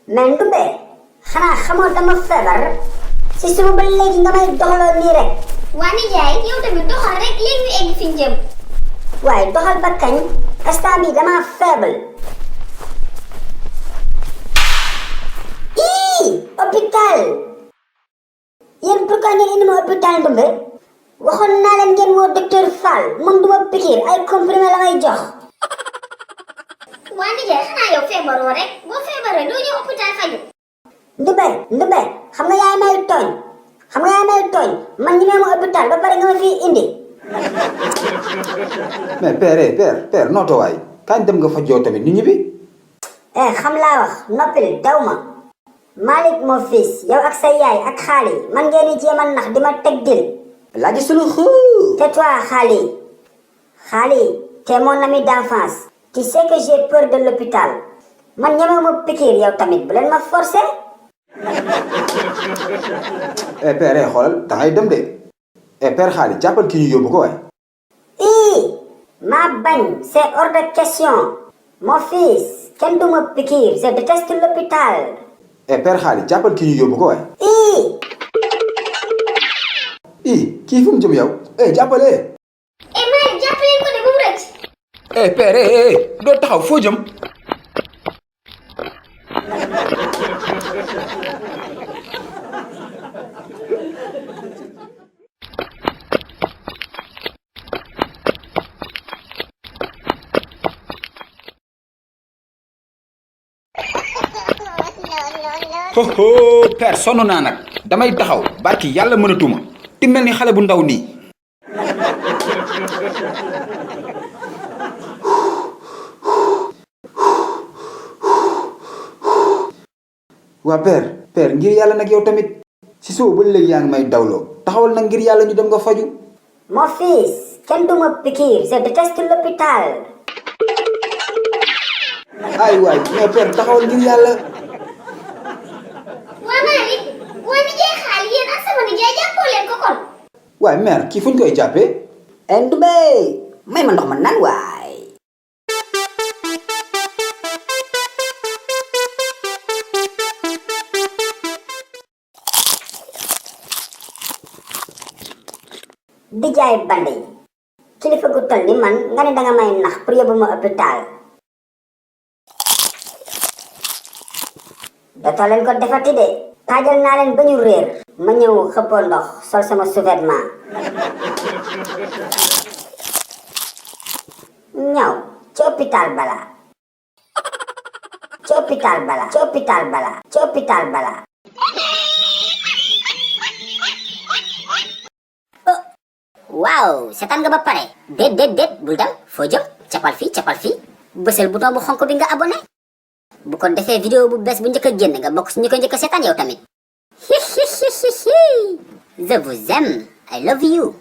mais Ndumbe xanaa xamoo dama feebar si suba ba léegi nga may doxaloo nii rek. waa nijaay yow tamit doxal rek léegi ñu egg fi ñu jëm. waaye doxal ba kañ instant bi dama faible. hôpital yéen pourquoi ngeen indi ma hôpital Ndumbe waxoon naa leen ngeen woo docteur Fall man duma pikiir ay comprimé la may jox. waa nijaay xanaa yow feebaroo rek boo feebaree doo ñëw hôpital faju. Ndumbe xam nga yaay may tooñ man ñi ma hôpital ba pare nga ma fii indi. mais père nooto waay kañ dem nga faj yow tamit ñu ñibbi. xam laa wax noppil daw ma. Malick mon fils yow ak sa yaay ak xaali man ngeen di jéem a nax di ma teg dil. laaj sunu xuu. Tais-toi xaali t'es mon ami d'enfance. Tu sais que j'ai peur de l'hôpital man ñeme ma pikiir yow tamit bu leen ma forcer. père xoolal da ngay dem de. père xaali jàppal ki ñu yóbbu ko waay. maa bañ c'est hors de question. Mon fils kenn du ma pikiir je déteste l'hôpital. père xaali jàppal ki ñu yóbbu ko waay. kii fu mu jëm yow. jàppale. Malick jàppale ko de bu mu rëcc. père doo taxaw foo jëm. ho père sonn naa nag damay taxaw barki yàlla mënatuma di mel ni xale bu ndaw nii. waa père ngir yàlla nag yow tamit si suba ba léegi yaa ngi may dawloo taxawal nag ngir yàlla ñu dem nga faju. Mon fils kenn du ma pikiir je déteste l'hôpital. ay waay mais père taxawal ngir yàlla. waa Malick waa nijaay xaal yéen ak sama nijaay jàppoo leen ko kon. waaye mère kii fuñ koy jàppee. Ndumbe may ma ndox ma naan waay. di jaay bandi kilifa gu toll ni man nga ne danga may nax pour yóbbu ma hôpital. dootoo leen ko defati de taajal naa leen ba ñu réer ma ñëw xëppoo ndox sol sama sous-vêtement ñëw ci hôpital bala. waaw seetaan nga ba pare. déet bul dal foo jëm capal fii bësal bouton bu xonk bi nga abonné bu ko defee vidéo bu bees bu njëkk a génn nga bokk si ñu ko njëkk a seetaan yow tamit. Je vous aime. I love you.